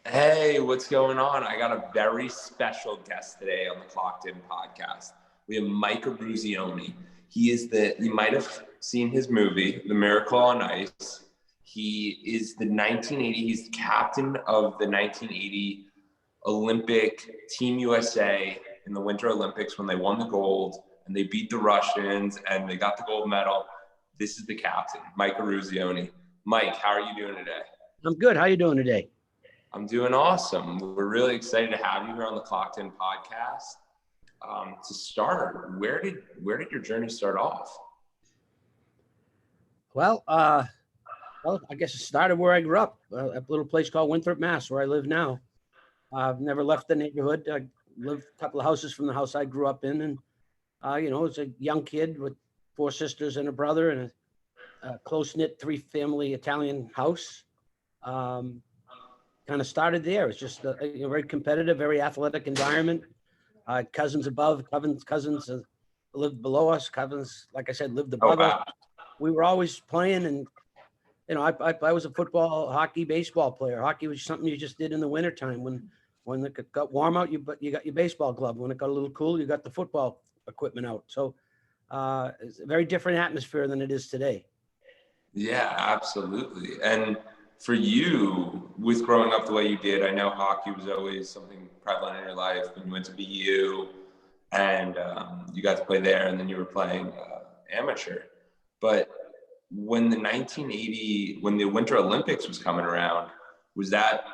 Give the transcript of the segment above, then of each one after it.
Hey, what's going on? I got a very special guest today on the Clockedin podcast. We have Mike Eurizone. You might have seen his movie, The Miracle on Ice. He is he's the captain of the 1980 Olympic Team USA in the Winter Olympics when they won the gold and they beat the Russians and they got the gold medal. This is the captain, Mike Eurizone. Mike, how are you doing today? I'm good. How you doing today? I'm doing awesome. We're really excited to have you here on the Clockedin podcast. To start, where did your journey start off? Well, I guess it started where I grew up, a little place called Winthrop, Mass, where I live now. I've never left the neighborhood. I lived a couple of houses from the house I grew up in, and as a young kid with 4 sisters and a brother, and a close-knit 3-family Italian house. Kind of started there. It's just a very competitive, very athletic environment. Cousins above, cousins lived below us. Cousins, like I said, lived above us. We were always playing, and I was a football, hockey, baseball player. Hockey was something you just did in the wintertime. When it got warm out, you got your baseball glove. When it got a little cool, you got the football equipment out. So it's a very different atmosphere than it is today. Yeah, absolutely. And for you, with growing up the way you did, I know hockey was always something prevalent in your life. When you went to BU, and you got to play there, and then you were playing amateur. But when when the Winter Olympics was coming around, was that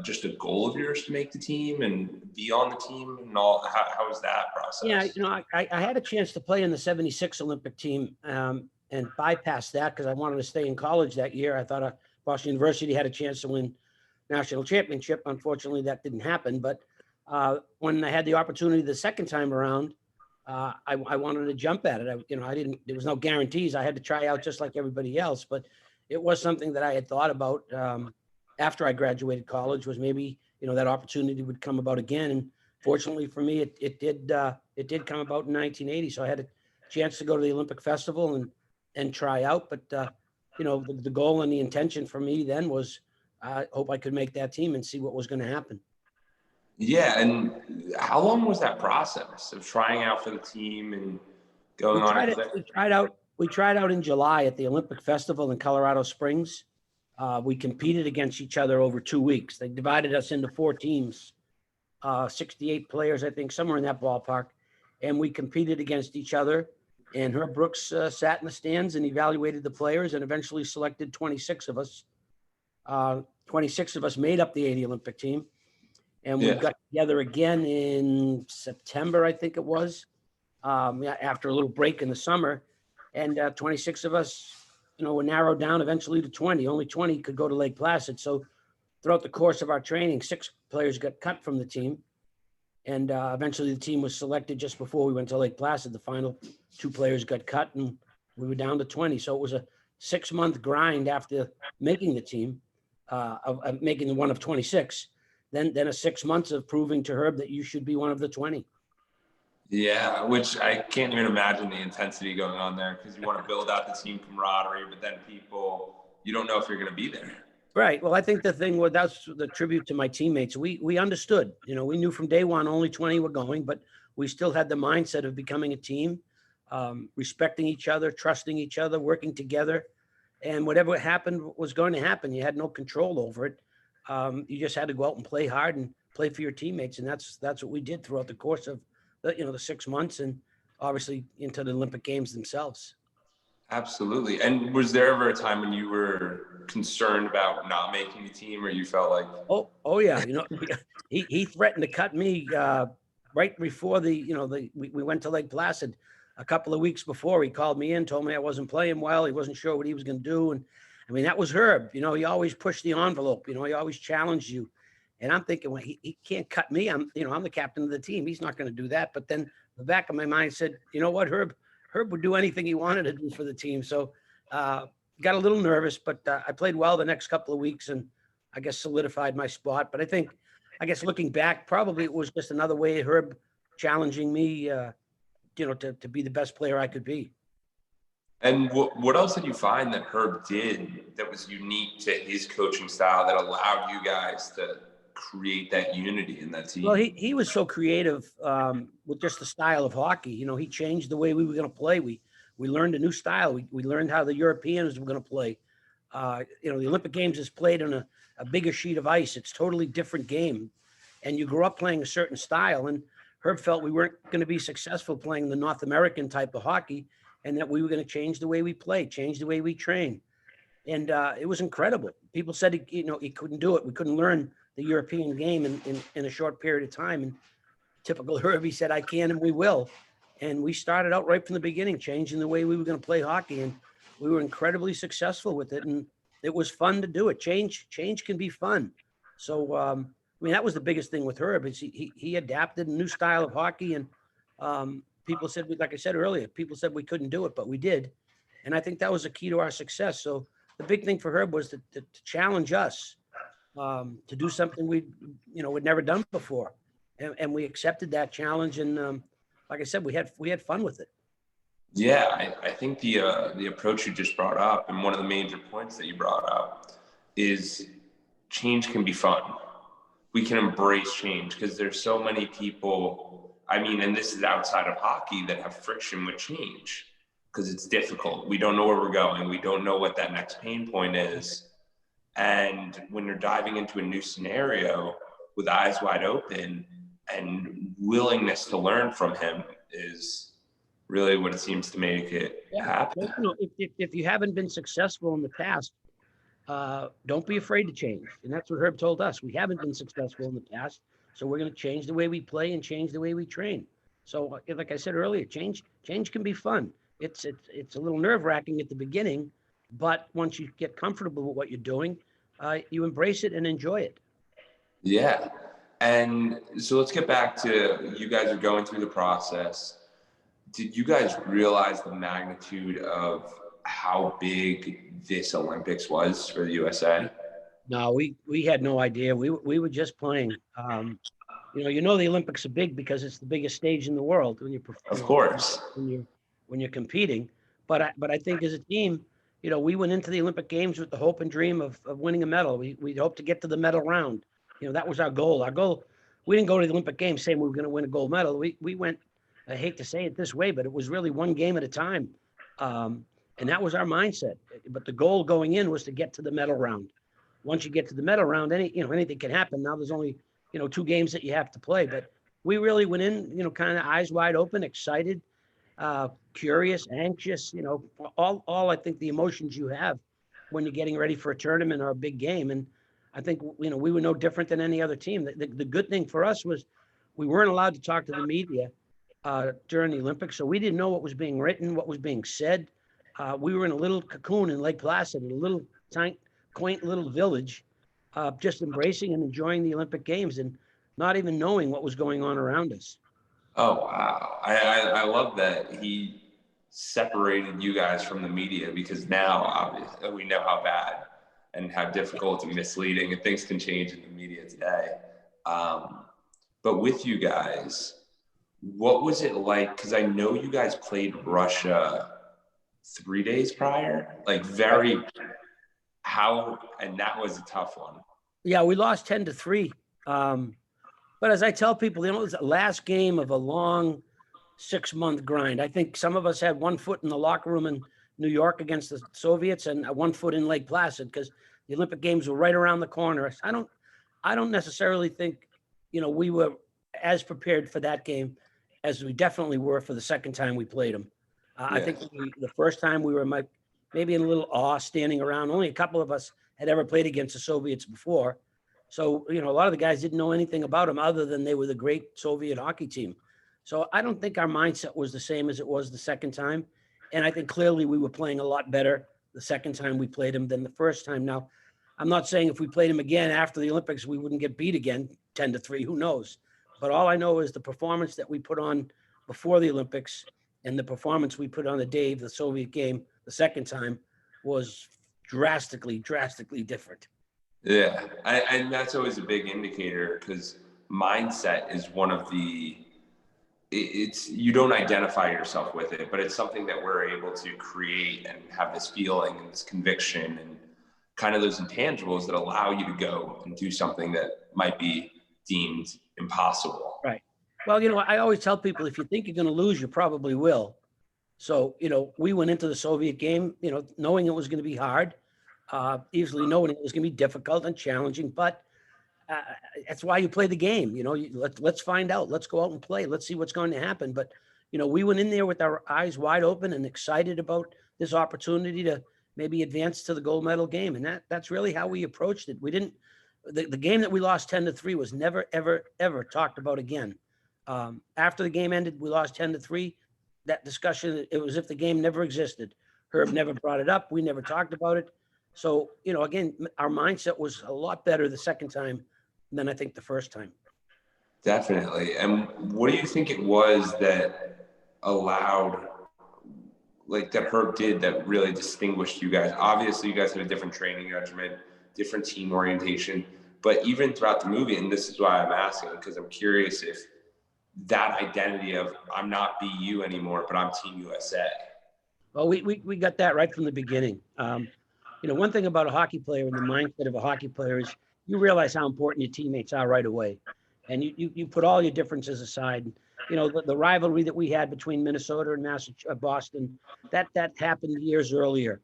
just a goal of yours to make the team and be on the team and all? How was that process? Yeah, I had a chance to play in the '76 Olympic team and bypassed that because I wanted to stay in college that year. I thought Boston University had a chance to win national championship. Unfortunately, that didn't happen. But when I had the opportunity the second time around, I wanted to jump at it. There was no guarantees. I had to try out just like everybody else. But it was something that I had thought about after I graduated college, was maybe that opportunity would come about again. And fortunately for me, it did come about in 1980. So I had a chance to go to the Olympic Festival and try out. But the goal and the intention for me then was, I hope I could make that team and see what was going to happen. Yeah, and how long was that process of trying out for the team and going on? We tried out in July at the Olympic Festival in Colorado Springs. We competed against each other over 2 weeks. They divided us into 4 teams, 68 players, I think, somewhere in that ballpark. And we competed against each other. And Herb Brooks sat in the stands and evaluated the players and eventually selected 26 of us. 26 of us made up the '80 Olympic team. And we got together again in September, I think it was, after a little break in the summer. And 26 of us, were narrowed down eventually to 20. Only 20 could go to Lake Placid. So throughout the course of our training, 6 players got cut from the team. And eventually the team was selected just before we went to Lake Placid. The final 2 players got cut and we were down to 20. So it was a 6-month grind after making the team, of making the one of 26. Then a 6 months of proving to Herb that you should be one of the 20. Yeah, which I can't even imagine the intensity going on there, because you want to build out the team camaraderie, but then you don't know if you're going to be there. Right. Well, I think the thing was, that's the tribute to my teammates. We understood, we knew from day one only 20 were going, but we still had the mindset of becoming a team, respecting each other, trusting each other, working together. And whatever happened was going to happen. You had no control over it. You just had to go out and play hard and play for your teammates. And that's what we did throughout the course of the 6 months and obviously into the Olympic Games themselves. Absolutely. And was there ever a time when you were concerned about not making the team, or you felt like, oh yeah, he threatened to cut me right before we went to Lake Placid a couple of weeks before. He called me in, told me I wasn't playing well. He wasn't sure what he was going to do. And I mean, that was Herb. He always pushed the envelope. He always challenged you. And I'm thinking, well, he can't cut me. I'm the captain of the team. He's not going to do that. But then the back of my mind said, you know what, Herb would do anything he wanted to do for the team. So got a little nervous, but I played well the next couple of weeks and I guess solidified my spot. But I guess looking back, probably it was just another way of Herb challenging me, to be the best player I could be. And what else did you find that Herb did that was unique to his coaching style that allowed you guys create that unity in that team? Well, he was so creative with just the style of hockey. You know, he changed the way we were going to play. We learned a new style. We learned how the Europeans were going to play. You know, the Olympic Games is played on a bigger sheet of ice. It's totally different game. And you grew up playing a certain style. And Herb felt we weren't going to be successful playing the North American type of hockey, and that we were going to change the way we play, change the way we train. And it was incredible. People said, he couldn't do it. We couldn't learn the European game in a short period of time. And typical Herb, he said, I can and we will. And we started out right from the beginning, changing the way we were going to play hockey. And we were incredibly successful with it. And it was fun to do it. Change can be fun. So, I mean, that was the biggest thing with Herb is he adapted a new style of hockey. And people said, like I said earlier, people said we couldn't do it, but we did. And I think that was a key to our success. So the big thing for Herb was to challenge us to do something we'd never done before. And we accepted that challenge. And like I said, we had fun with it. Yeah, I think the approach you just brought up, and one of the major points that you brought up, is change can be fun. We can embrace change because there's so many people, I mean, and this is outside of hockey, that have friction with change because it's difficult. We don't know where we're going. We don't know what that next pain point is. And when you're diving into a new scenario with eyes wide open and willingness to learn from him is really what it seems to make it happen. Well, if you haven't been successful in the past, don't be afraid to change. And that's what Herb told us. We haven't been successful in the past, so we're going to change the way we play and change the way we train. So like I said earlier, change can be fun. It's a little nerve-wracking at the beginning, but once you get comfortable with what you're doing, you embrace it and enjoy it. Yeah. And so let's get back to, you guys are going through the process. Did you guys realize the magnitude of how big this Olympics was for the USA? No, we had no idea. We were just playing. The Olympics are big because it's the biggest stage in the world when Of course. when you're competing. But I think as a team, we went into the Olympic Games with the hope and dream of winning a medal. We hoped to get to the medal round. That was our goal. We didn't go to the Olympic Games saying we were going to win a gold medal. We went, I hate to say it this way, but it was really one game at a time. And that was our mindset. But the goal going in was to get to the medal round. Once you get to the medal round, anything can happen. Now there's only, 2 games that you have to play. But we really went in, kind of eyes wide open, excited, curious, anxious, all I think the emotions you have when you're getting ready for a tournament or a big game. And I think, we were no different than any other team. The good thing for us was we weren't allowed to talk to the media during the Olympics. So we didn't know what was being written, what was being said. We were in a little cocoon in Lake Placid, a little quaint little village, just embracing and enjoying the Olympic Games and not even knowing what was going on around us. Oh, wow. I love that he separated you guys from the media, because now obviously we know how bad and how difficult and misleading, and things can change in the media today. But with you guys, what was it like? Because I know you guys played Russia 3 days prior, and that was a tough one. Yeah, we lost 10-3. But as I tell people, it was the last game of a long 6-month grind. I think some of us had one foot in the locker room in New York against the Soviets and one foot in Lake Placid because the Olympic Games were right around the corner. I don't necessarily think, we were as prepared for that game as we definitely were for the second time we played them. I think the first time we were maybe in a little awe standing around. Only a couple of us had ever played against the Soviets before. So, a lot of the guys didn't know anything about them other than they were the great Soviet hockey team. So I don't think our mindset was the same as it was the second time. And I think clearly we were playing a lot better the second time we played them than the first time. Now, I'm not saying if we played them again after the Olympics, we wouldn't get beat again 10-3, who knows? But all I know is the performance that we put on before the Olympics and the performance we put on the day of the Soviet game the second time was drastically different. Yeah, and that's always a big indicator, because mindset is one of you don't identify yourself with it, but it's something that we're able to create and have this feeling and this conviction. And kind of those intangibles that allow you to go and do something that might be deemed impossible. Right. Well, I always tell people, if you think you're going to lose, you probably will. So, we went into the Soviet game, knowing it was going to be hard, easily knowing it was going to be difficult and challenging, but that's why you play the game. Let's find out. Let's go out and play. Let's see what's going to happen. But, we went in there with our eyes wide open and excited about this opportunity to maybe advance to the gold medal game. And that's really how we approached it. We didn't, the game that we lost 10-3 was never, ever, ever talked about again. After the game ended, we lost 10-3. That discussion, it was as if the game never existed. Herb never brought it up. We never talked about it. So, again, our mindset was a lot better the second time than I think the first time. Definitely. And what do you think it was that allowed, like, that Herb did that really distinguished you guys? Obviously, you guys had a different training regimen, different team orientation, but even throughout the movie, and this is why I'm asking, because I'm curious if that identity of I'm not BU anymore, but I'm Team USA. Well, we got that right from the beginning. One thing about a hockey player and the mindset of a hockey player is you realize how important your teammates are right away. And you put all your differences aside. The rivalry that we had between Minnesota and Boston, that happened years earlier.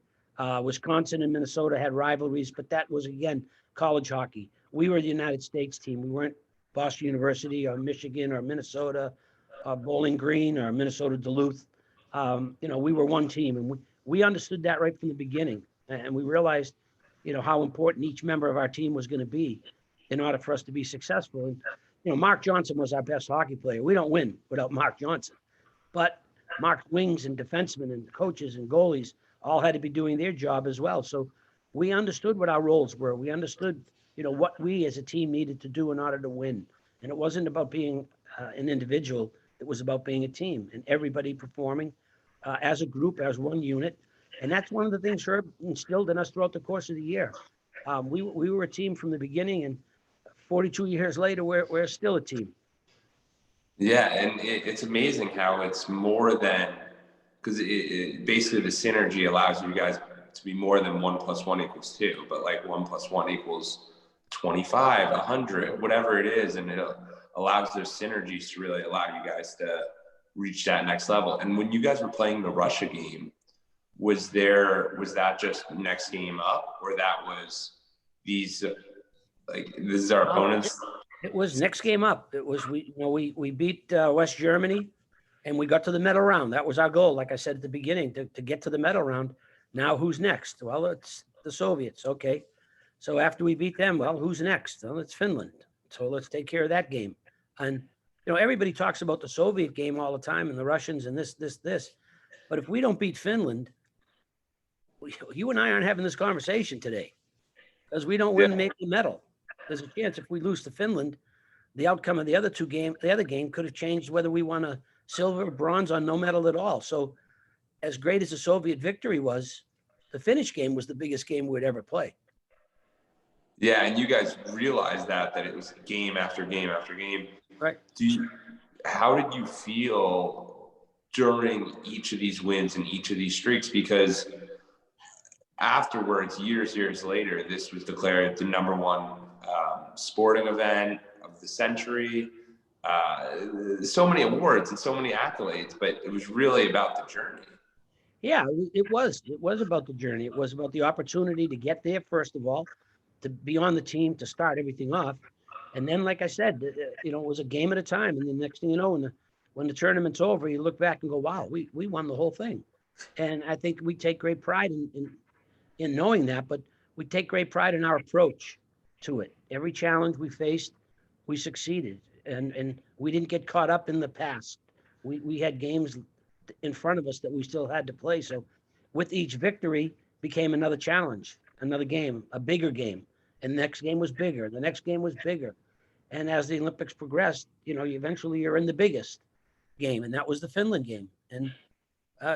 Wisconsin and Minnesota had rivalries, but that was, again, college hockey. We were the United States team. We weren't Boston University or Michigan or Minnesota, Bowling Green or Minnesota Duluth. We were one team, and we understood that right from the beginning. And we realized, how important each member of our team was going to be in order for us to be successful. And, Mark Johnson was our best hockey player. We don't win without Mark Johnson. But Mark's wings and defensemen and coaches and goalies all had to be doing their job as well. So we understood what our roles were. We understood, what we as a team needed to do in order to win. And it wasn't about being an individual. It was about being a team and everybody performing as a group, as one unit. And that's one of the things Herb instilled in us throughout the course of the year. We were a team from the beginning, and 42 years later, we're still a team. Yeah, and it's amazing how it's more than, because basically the synergy allows you guys to be more than 1 + 1 = 2, but like 1 + 1 = 25, 100, whatever it is, and it allows those synergies to really allow you guys to reach that next level. And when you guys were playing the Russia game, was that just next game up, or that was these this is our opponents? It was next game up. It was we beat West Germany, and we got to the medal round. That was our goal, like I said at the beginning, to get to the medal round. Now who's next? Well, it's the Soviets. Okay, so after we beat them, well, who's next? Well, it's Finland. So let's take care of that game. And everybody talks about the Soviet game all the time and the Russians and this. But if we don't beat Finland, you and I aren't having this conversation today, because we don't win maybe a medal. There's a chance if we lose to Finland, the outcome of the other game could have changed whether we won a silver or bronze on no medal at all. So as great as the Soviet victory was, the Finnish game was the biggest game we'd ever play. Yeah, and you guys realized that it was game after game after game. Right. How did you feel during each of these wins and each of these streaks? Because afterwards, years later, this was declared the #1 sporting event of the century. So many awards and so many accolades, but it was really about the journey. Yeah, it was. It was about the journey. It was about the opportunity to get there, first of all, to be on the team, to start everything off. And then, like I said, it was a game at a time. And the next thing you know, when the tournament's over, you look back and go, wow, we won the whole thing. And I think we take great pride in knowing that, but we take great pride in our approach to it. Every challenge we faced, we succeeded. And we didn't get caught up in the past. We had games in front of us that we still had to play. So with each victory became another challenge, another game, a bigger game. And the next game was bigger. The next game was bigger. And as the Olympics progressed, eventually you're in the biggest game. And that was the Finland game. And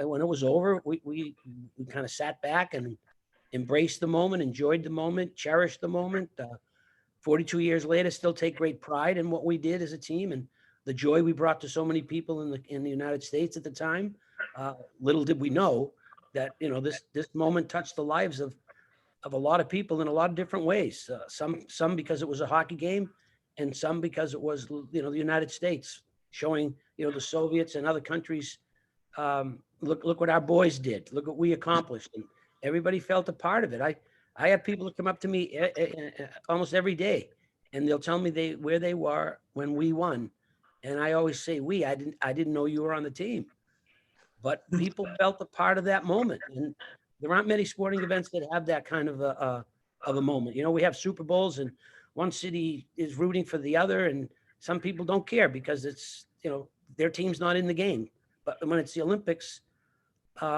when it was over, we kind of sat back and embraced the moment, enjoyed the moment, cherished the moment. 42 years later, still take great pride in what we did as a team and the joy we brought to so many people in the United States at the time. Little did we know that this moment touched the lives of of a lot of people in a lot of different ways. Some because it was a hockey game, and some because it was, the United States showing, the Soviets and other countries, look what our boys did. Look what we accomplished. And everybody felt a part of it. I have people that come up to me almost every day, and they'll tell me where they were when we won. And I always say, I didn't know you were on the team, but people felt a part of that moment. And there aren't many sporting events that have that kind of a moment. We have Super Bowls, and one city is rooting for the other, and some people don't care because it's, their team's not in the game. But when it's the Olympics,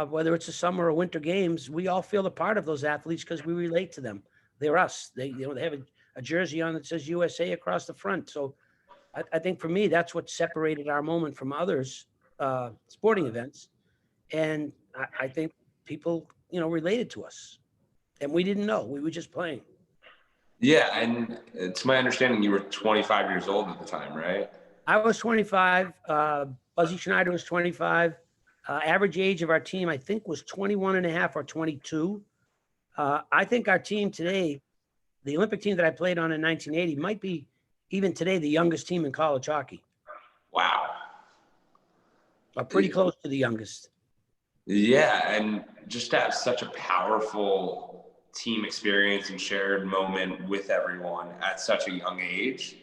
whether it's the summer or winter games, we all feel a part of those athletes because we relate to them. They're us. They have a jersey on that says USA across the front. So I think for me, that's what separated our moment from others sporting events. And I think people, related to us, and we didn't know. We were just playing. Yeah, and it's my understanding you were 25 years old at the time, right? I was 25. Buzzy Schneider was 25. Average age of our team, I think, was 21 and a half or 22. I think our team today, the Olympic team that I played on in 1980, might be even today the youngest team in college hockey. Wow. Pretty close to the youngest. Yeah, and just to have such a powerful team experience and shared moment with everyone at such a young age,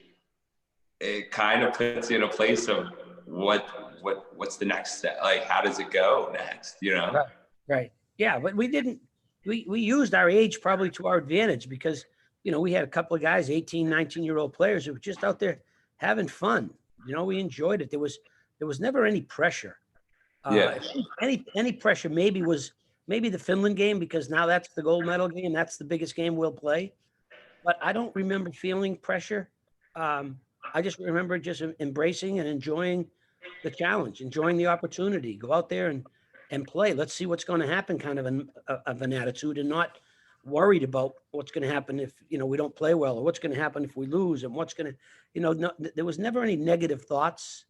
it kind of puts you in a place of what's the next step? Like, how does it go next? Right. Yeah, but we used our age probably to our advantage because, we had a couple of guys, 18, 19-year-old players who were just out there having fun. We enjoyed it. There was never any pressure. Yeah. Any pressure maybe the Finland game, because now that's the gold medal game. That's the biggest game we'll play. But I don't remember feeling pressure. I just remember just embracing and enjoying the challenge, enjoying the opportunity, go out there and play. Let's see what's going to happen kind of an attitude, and not worried about what's going to happen if, we don't play well, or what's going to happen if we lose, and what's going to, there was never any negative thoughts.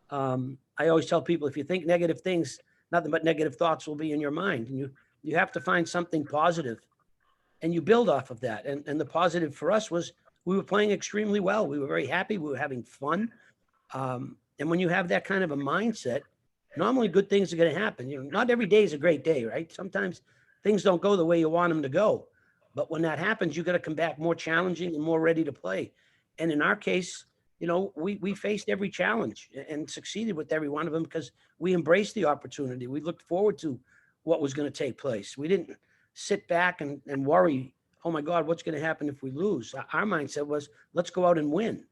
I always tell people, if you think negative things, nothing but negative thoughts will be in your mind, and you have to find something positive, and you build off of that. And the positive for us was we were playing extremely well. We were very happy. We were having fun. And when you have that kind of a mindset, normally good things are going to happen. Not every day is a great day, right? Sometimes things don't go the way you want them to go. But when that happens, you got to come back more challenging and more ready to play. And in our case, we faced every challenge and succeeded with every one of them because we embraced the opportunity. We looked forward to what was going to take place. We didn't sit back and worry, oh my God, what's going to happen if we lose? Our mindset was, let's go out and win.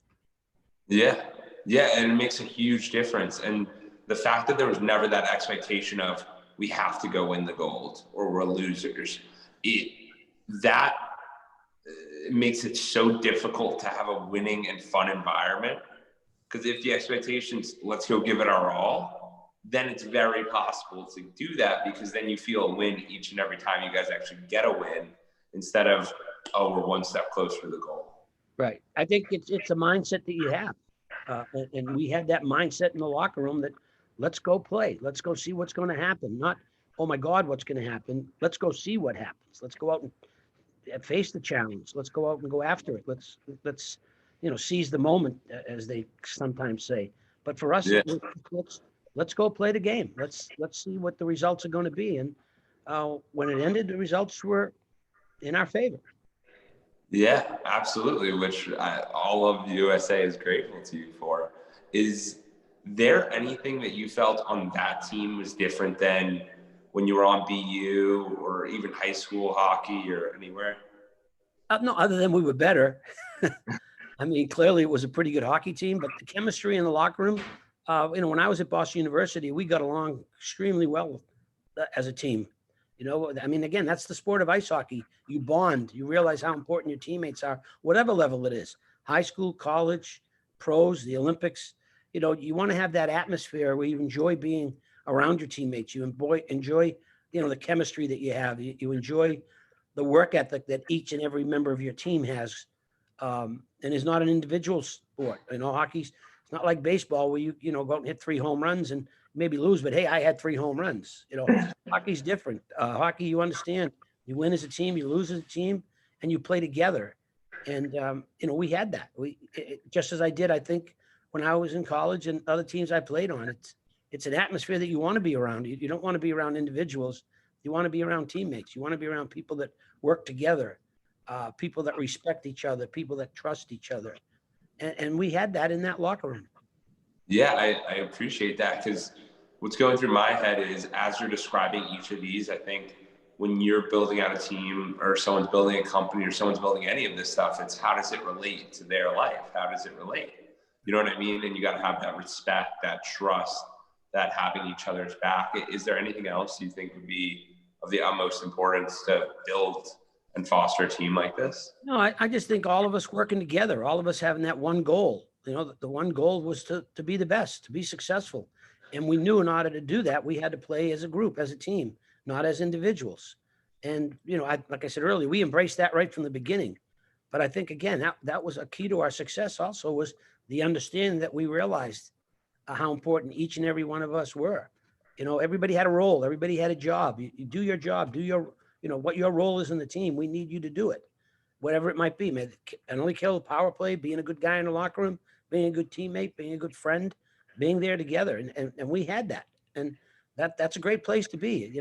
Yeah. Yeah. And it makes a huge difference. And the fact that there was never that expectation of we have to go win the gold or we're losers, it makes it so difficult to have a winning and fun environment. Because if the expectation's let's go give it our all, then it's very possible to do that, because then you feel a win each and every time you guys actually get a win, instead of, oh, we're one step closer to the goal. Right. I think it's a mindset that you have. And we had that mindset in the locker room that let's go play. Let's go see what's going to happen. Not, oh my God, what's going to happen? Let's go see what happens. Let's go out and face the challenge. Let's go out and go after it. Let's seize the moment, as they sometimes say. But for us, Yeah. let's go play the game. Let's see what the results are going to be. And when it ended, the results were in our favor. Yeah, absolutely. Which all of USA is grateful to you for. Is there anything that you felt on that team was different than when you were on BU or even high school hockey or anywhere? No, other than we were better. I mean, clearly it was a pretty good hockey team, but the chemistry in the locker room, when I was at Boston University, we got along extremely well as a team. I mean, again, that's the sport of ice hockey. You bond, you realize how important your teammates are, whatever level it is, high school, college, pros, the Olympics. You want to have that atmosphere where you enjoy being around your teammates. You enjoy, the chemistry that you have. You enjoy the work ethic that each and every member of your team has. And it's not an individual sport. Hockey's, it's not like baseball where you go out and hit 3 home runs and maybe lose, but hey, I had 3 home runs. Hockey's different. Hockey, you understand You win as a team, you lose as a team, and you play together. And, we had that. Just as I did, I think, when I was in college and other teams I played on, it's an atmosphere that you want to be around. You don't want to be around individuals. You want to be around teammates. You want to be around people that work together, people that respect each other, people that trust each other. And we had that in that locker room. Yeah, I appreciate that, because what's going through my head is, as you're describing each of these, I think when you're building out a team, or someone's building a company, or someone's building any of this stuff, it's how does it relate to their life? How does it relate? You know what I mean? And you got to have that respect, that trust, that having each other's back. Is there anything else you think would be of the utmost importance to build and foster a team like this? No, I just think all of us working together, all of us having that one goal. The one goal was to be the best, to be successful. And we knew in order to do that, we had to play as a group, as a team, not as individuals. And, like I said earlier, we embraced that right from the beginning. But I think, again, that was a key to our success also, was the understanding that we realized how important each and every one of us were. Everybody had a role. Everybody had a job. You do your job, what your role is in the team. We need you to do it, whatever it might be. And only kill the power play, being a good guy in the locker room, being a good teammate, being a good friend, being there together. And we had that. And that's a great place to be.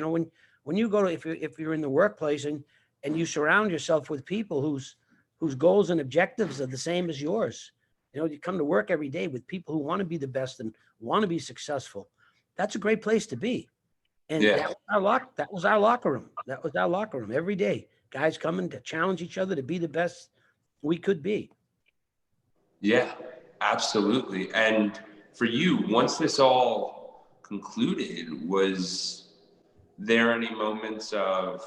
When you go to, if you're in the workplace and you surround yourself with people whose goals and objectives are the same as yours, you come to work every day with people who want to be the best and want to be successful. That's a great place to be. And Yeah. that was our locker room. That was our locker room every day. Guys coming to challenge each other to be the best we could be. Yeah, absolutely. And for you, once this all concluded, was there any moments of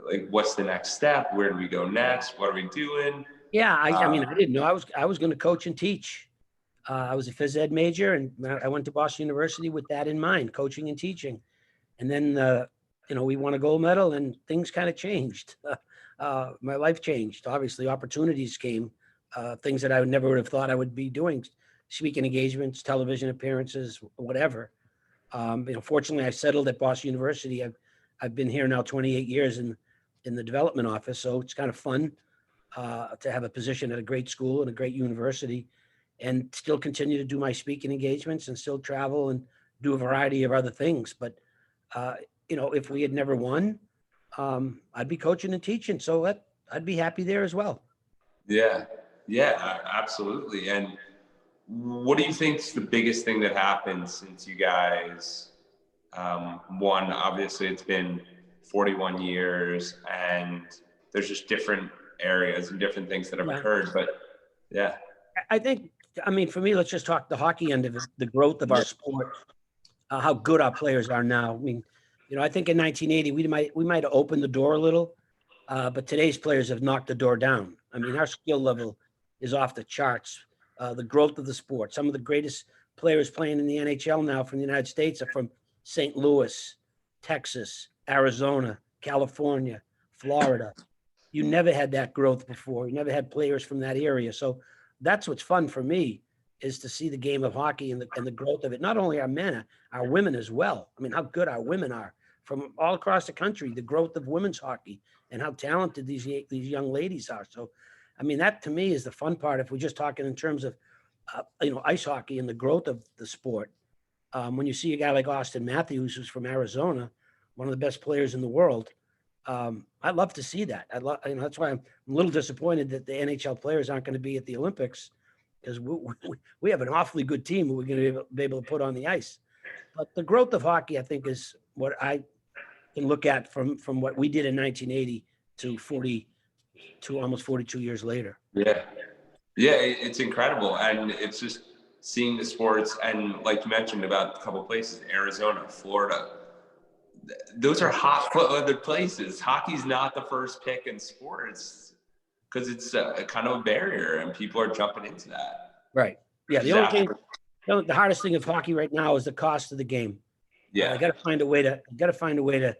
like, what's the next step? Where do we go next? What are we doing? Yeah, I mean, I didn't know I was going to coach and teach. I was a phys ed major, and I went to Boston University with that in mind, coaching and teaching. And then, we won a gold medal, and things kind of changed. My life changed. Obviously, opportunities came, things that I never would have thought I would be doing, speaking engagements, television appearances, whatever. Fortunately, I settled at Boston University. I've been here now 28 years in the development office, so it's kind of fun to have a position at a great school and a great university, and still continue to do my speaking engagements and still travel and do a variety of other things. But, if we had never won, I'd be coaching and teaching. So I'd be happy there as well. Yeah, absolutely. And what do you think is the biggest thing that happened since you guys won? Obviously, it's been 41 years, and there's just different areas and different things that have occurred. But yeah, I think, for me, let's just talk the hockey end of it, the growth of our sport, how good our players are now. I think in 1980, we might have opened the door a little, but today's players have knocked the door down. Our skill level is off the charts. The growth of the sport. Some of the greatest players playing in the NHL now from the United States are from St. Louis, Texas, Arizona, California, Florida. You never had that growth before. You never had players from that area. So that's what's fun for me, is to see the game of hockey and the growth of it. Not only our men, our women as well. How good our women are from all across the country, the growth of women's hockey and how talented these young ladies are. So, that to me is the fun part. If we're just talking in terms of, ice hockey and the growth of the sport. When you see a guy like Austin Matthews, who's from Arizona, one of the best players in the world, I love to see that. That's why I'm a little disappointed that the NHL players aren't going to be at the Olympics, because we have an awfully good team who we're going to be able to put on the ice. But the growth of hockey, I think, is what I can look at from what we did in 1980 to almost 42 years later. Yeah, it's incredible, and it's just seeing the sports, and like you mentioned about a couple of places, Arizona, Florida. Those are hot other places. Hockey's not the first pick in sports because it's a kind of a barrier, and people are jumping into that. Right. Yeah. The hardest thing of hockey right now is the cost of the game. Yeah. You got to find a way to,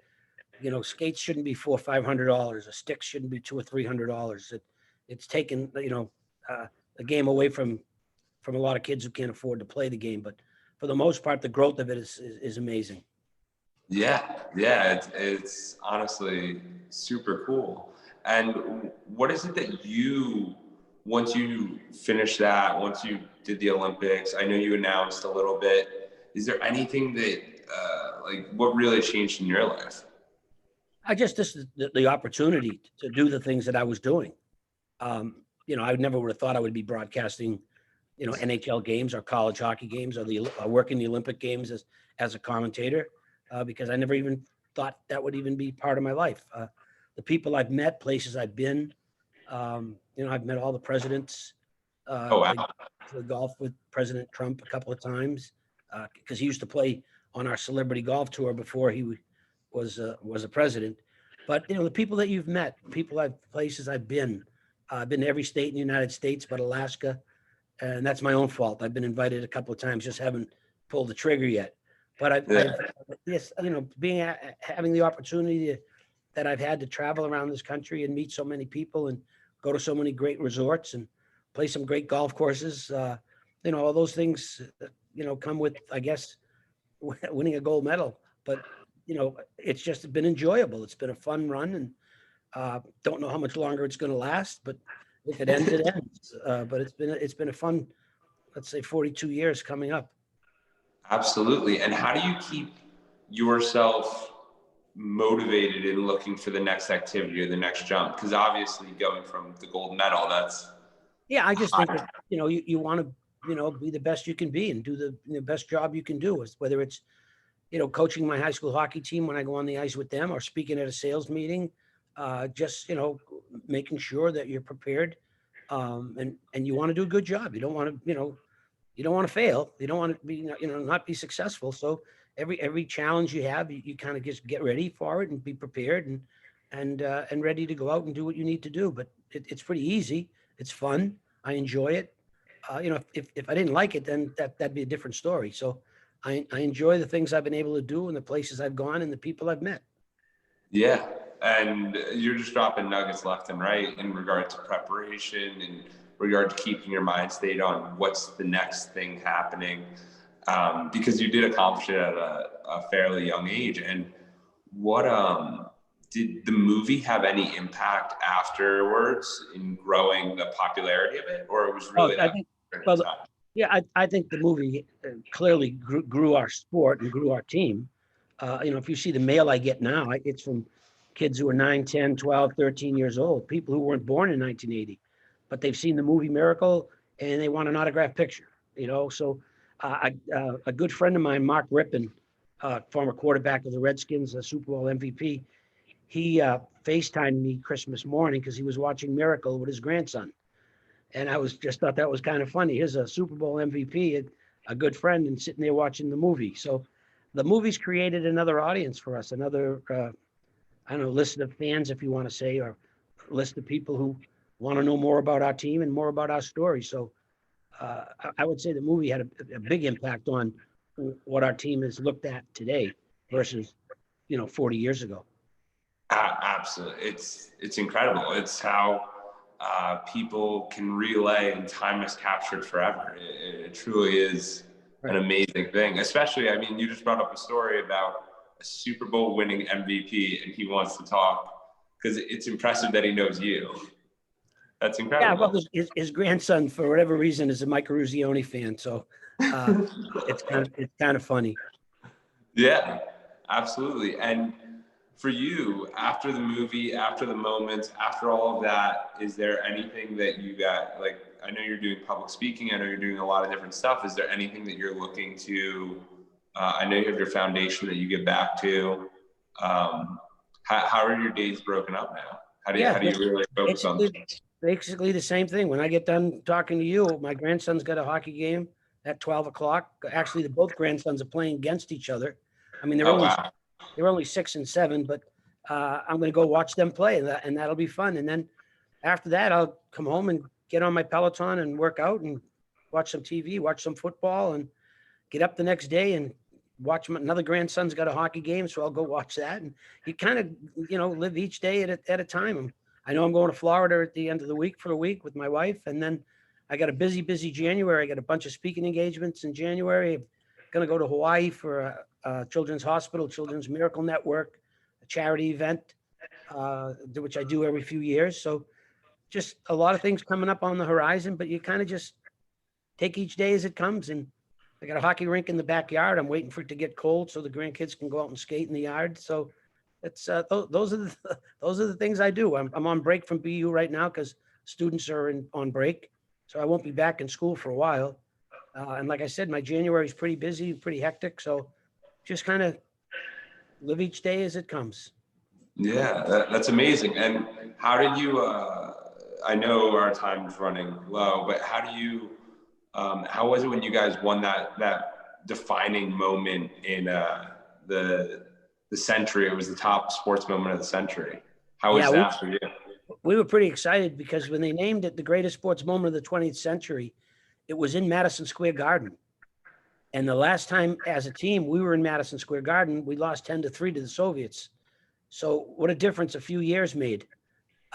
skates shouldn't be $400 or $500. A stick shouldn't be $200 or $300. It's taken, the game away from a lot of kids who can't afford to play the game. But for the most part, the growth of it is amazing. Yeah, it's honestly super cool. And what is it that once you finished that, once you did the Olympics, I know you announced a little bit. Is there anything that, like, what really changed in your life? I just this is the opportunity to do the things that I was doing. I never would have thought I would be broadcasting, NHL games or college hockey games or working the Olympic games as a commentator, because I never even thought that would even be part of my life. The people I've met, places I've been, I've met all the presidents. Oh, wow. Played golf with President Trump a couple of times because he used to play on our celebrity golf tour before he was a president. But the people that you've met, places I've been to every state in the United States but Alaska, and that's my own fault. I've been invited a couple of times, just haven't pulled the trigger yet. But yes, having the opportunity that I've had to travel around this country and meet so many people and go to so many great resorts and play some great golf courses. All those things, come with, I guess, winning a gold medal. But, it's just been enjoyable. It's been a fun run, and don't know how much longer it's going to last, but if it ends, it ends. But it's been a fun, let's say 42 years coming up. Absolutely. And how do you keep yourself motivated in looking for the next activity or the next jump? Because obviously going from the gold medal, I just think that, you want to, be the best you can be and do the best job you can do, whether it's, coaching my high school hockey team when I go on the ice with them or speaking at a sales meeting, just, making sure that you're prepared. And you want to do a good job. You don't want to, you don't want to fail. You don't want to be, not be successful. So every challenge you have, you kind of just get ready for it and be prepared and ready to go out and do what you need to do. But it's pretty easy. It's fun. I enjoy it. If I didn't like it, then that'd be a different story. So I enjoy the things I've been able to do and the places I've gone and the people I've met. Yeah. And you're just dropping nuggets left and right in regard to preparation and regard to keeping your mind stayed on what's the next thing happening. Because you did accomplish it at a fairly young age. And what, did the movie have any impact afterwards in growing the popularity of it, or it was really I think the movie clearly grew our sport and grew our team. If you see the mail I get now, it's from kids who are 9, 10, 12, 13 years old, people who weren't born in 1980, but they've seen the movie Miracle and they want an autographed picture, So a good friend of mine, Mark Rippon, former quarterback of the Redskins, a Super Bowl MVP, he FaceTimed me Christmas morning because he was watching Miracle with his grandson. And I thought that was kind of funny. Here's a Super Bowl MVP, a good friend, and sitting there watching the movie. So the movie's created another audience for us, another, list of fans, if you want to say, or list of people who want to know more about our team and more about our story. So I would say the movie had a big impact on what our team is looked at today versus, 40 years ago. Absolutely. It's incredible. It's how people can relay and time is captured forever. It truly is an amazing thing, especially, I mean, you just brought up a story about a Super Bowl winning MVP and he wants to talk because it's impressive that he knows you. That's incredible. Yeah, well, his grandson, for whatever reason, is a Mike Eurizone fan. So it's kind of funny. Yeah, absolutely. And for you, after the movie, after the moments, after all of that, is there anything that you got, like, I know you're doing public speaking, I know you're doing a lot of different stuff. Is there anything that you're looking to, I know you have your foundation that you give back to. How are your days broken up now? How do you really focus on? Basically the same thing. When I get done talking to you, my grandson's got a hockey game at 12 o'clock. Actually, both grandsons are playing against each other. I mean, they're only 6 and 7, but I'm going to go watch them play, and that'll be fun. And then after that, I'll come home and get on my Peloton and work out and watch some TV, watch some football, and get up the next day and watch another grandson's got a hockey game, so I'll go watch that. And you kind of, live each day at a time. I know I'm going to Florida at the end of the week for a week with my wife, and then I got a busy January. I got a bunch of speaking engagements in January. I'm going to go to Hawaii for Children's Hospital, Children's Miracle Network, a charity event, which I do every few years. So just a lot of things coming up on the horizon, but you kind of just take each day as it comes. And I got a hockey rink in the backyard. I'm waiting for it to get cold so the grandkids can go out and skate in the yard. So it's those are the things I do. I'm on break from BU right now because students are on break, so I won't be back in school for a while. And like I said, my January is pretty busy, pretty hectic. So just kind of live each day as it comes. Yeah, that's amazing. And how did you? I know our time's running low, but how was it when you guys won that defining moment in the century? It was the top sports moment of the century. How was that for you? We were pretty excited because when they named it the greatest sports moment of the 20th century, it was in Madison Square Garden. And the last time as a team we were in Madison Square Garden, we lost 10-3 to the Soviets. So what a difference a few years made.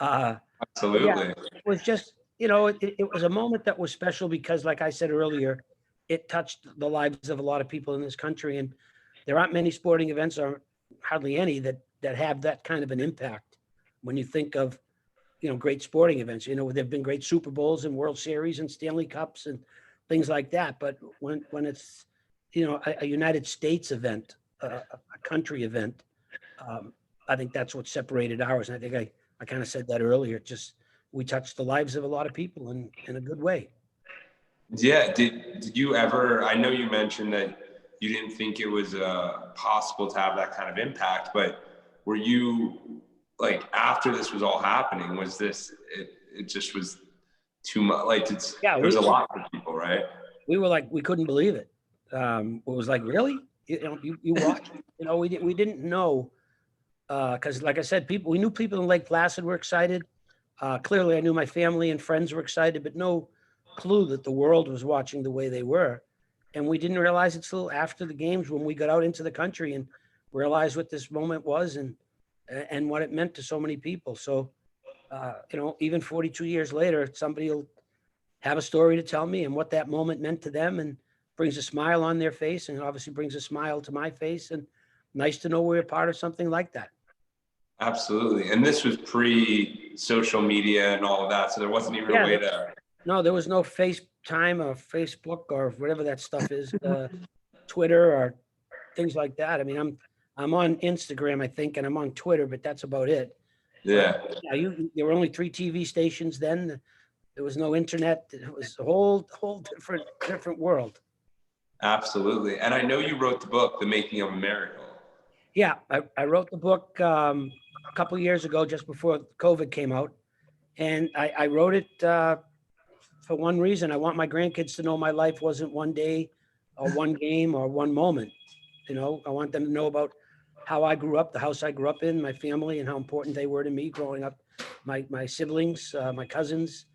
Absolutely. Yeah, it was just, it was a moment that was special because, like I said earlier, it touched the lives of a lot of people in this country. And there aren't many sporting events, or hardly any, that have that kind of an impact. When you think of, great sporting events, there've been great Super Bowls and World Series and Stanley Cups and things like that. But when it's, a United States event, a country event, I think that's what separated ours. And I think I kind of said that earlier. Just we touched the lives of a lot of people in a good way. Yeah. Did you ever? I know you mentioned that you didn't think it was possible to have that kind of impact, but were you like after this was all happening? Was this it just was too much? Like it was a lot for people, right? We were like we couldn't believe it. It was like really, you watched. We didn't know. Because like I said, we knew people in Lake Placid were excited. Clearly, I knew my family and friends were excited, but no clue that the world was watching the way they were. And we didn't realize it till after the games when we got out into the country and realized what this moment was and what it meant to so many people. So, even 42 years later, somebody will have a story to tell me and what that moment meant to them, and brings a smile on their face, and obviously brings a smile to my face. And nice to know we're a part of something like that. Absolutely. And this was pre-social media and all of that, so there wasn't even a way to... No, there was no FaceTime or Facebook or whatever that stuff is, Twitter or things like that. I mean, I'm on Instagram, I think, and I'm on Twitter, but that's about it. Yeah. There were only 3 TV stations then. There was no internet. It was a whole different world. Absolutely. And I know you wrote the book, The Making of a Miracle. Yeah, I wrote the book a couple of years ago, just before COVID came out. And I wrote it for one reason. I want my grandkids to know my life wasn't one day or one game or one moment. I want them to know about how I grew up, the house I grew up in, my family, and how important they were to me growing up, my siblings, my cousins.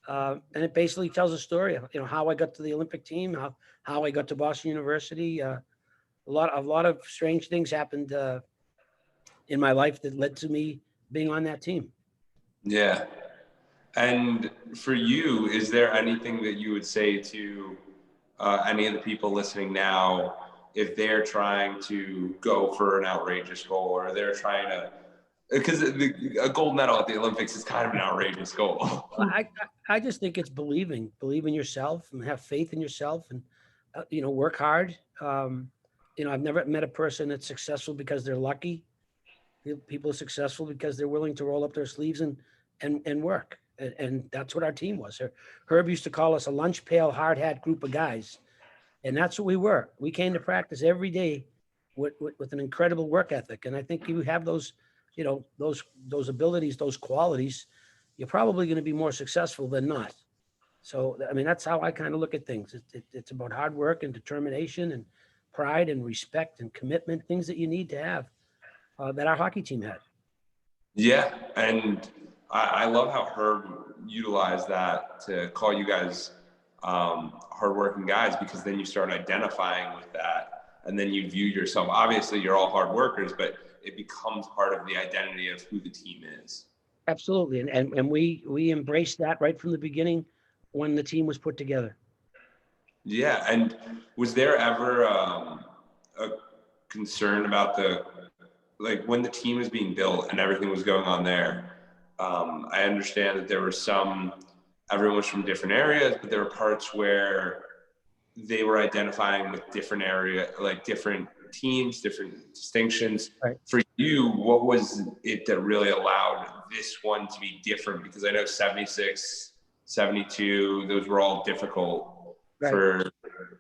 And it basically tells a story of, how I got to the Olympic team, how I got to Boston University. A lot of strange things happened in my life that led to me being on that team. Yeah. And for you, is there anything that you would say to any of the people listening now, if they're trying to go for an outrageous goal, or they're trying to, because a gold medal at the Olympics is kind of an outrageous goal. I just think it's believe in yourself and have faith in yourself, and work hard. I've never met a person that's successful because they're lucky. People are successful because they're willing to roll up their sleeves and work. And that's what our team was. Herb used to call us a lunch pail, hard hat group of guys. And that's what we were. We came to practice every day with an incredible work ethic. And I think if you have those, those abilities, those qualities, you're probably going to be more successful than not. So, I mean, that's how I kind of look at things. It's about hard work and determination and pride and respect and commitment, things that you need to have that our hockey team had. Yeah. And I love how Herb utilized that to call you guys hardworking guys, because then you start identifying with that, and then you view yourself. Obviously, you're all hard workers, but it becomes part of the identity of who the team is. Absolutely, and we embraced that right from the beginning when the team was put together. Yeah, and was there ever concerned about like when the team was being built and everything was going on there. I understand that there were everyone was from different areas, but there were parts where they were identifying with different like different teams, different distinctions. Right. For you, what was it that really allowed this one to be different? Because I know 76, 72, those were all difficult for.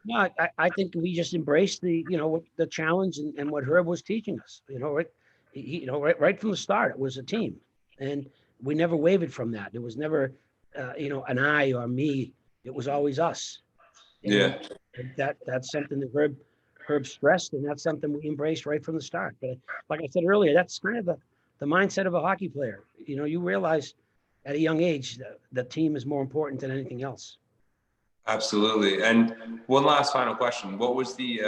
No, I think we just embraced the challenge and what Herb was teaching us, right from the start, it was a team, and we never wavered from that. It was never, an I or me. It was always us. And that's something that Herb stressed, and that's something we embraced right from the start. But like I said earlier, that's kind of the mindset of a hockey player. You realize at a young age that the team is more important than anything else. Absolutely. And one last final question. What was the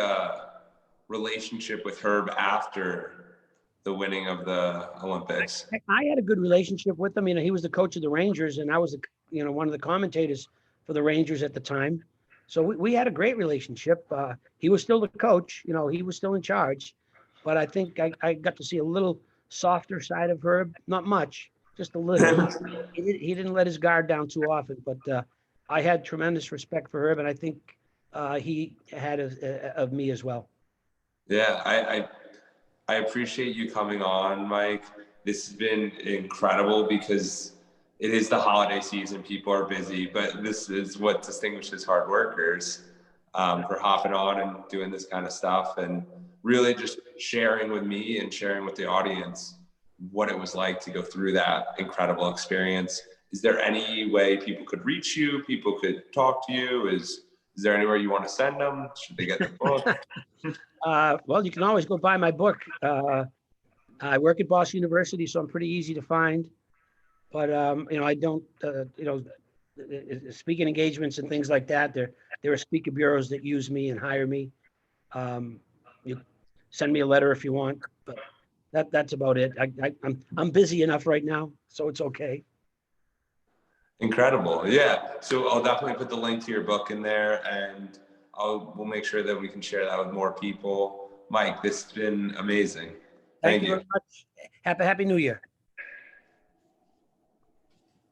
relationship with Herb after the winning of the Olympics? I had a good relationship with him. He was the coach of the Rangers, and I was, one of the commentators for the Rangers at the time. So we had a great relationship. He was still the coach, he was still in charge. But I think I got to see a little softer side of Herb. Not much, just a little. He didn't let his guard down too often, but I had tremendous respect for Herb, and I think he had of me as well. Yeah, I appreciate you coming on, Mike. This has been incredible because it is the holiday season. People are busy, but this is what distinguishes hard workers for hopping on and doing this kind of stuff and really just sharing with me and sharing with the audience what it was like to go through that incredible experience. Is there any way people could reach you? People could talk to you? Is there anywhere you want to send them? Should they get the book? Well, you can always go buy my book. I work at Boston University, so I'm pretty easy to find. But I don't, speaking engagements and things like that. There are speaker bureaus that use me and hire me. You send me a letter if you want, but that's about it. I'm busy enough right now, so it's okay. Incredible. Yeah. So I'll definitely put the link to your book in there, and we'll make sure that we can share that with more people. Mike, this has been amazing. Thank you very much. Happy New Year.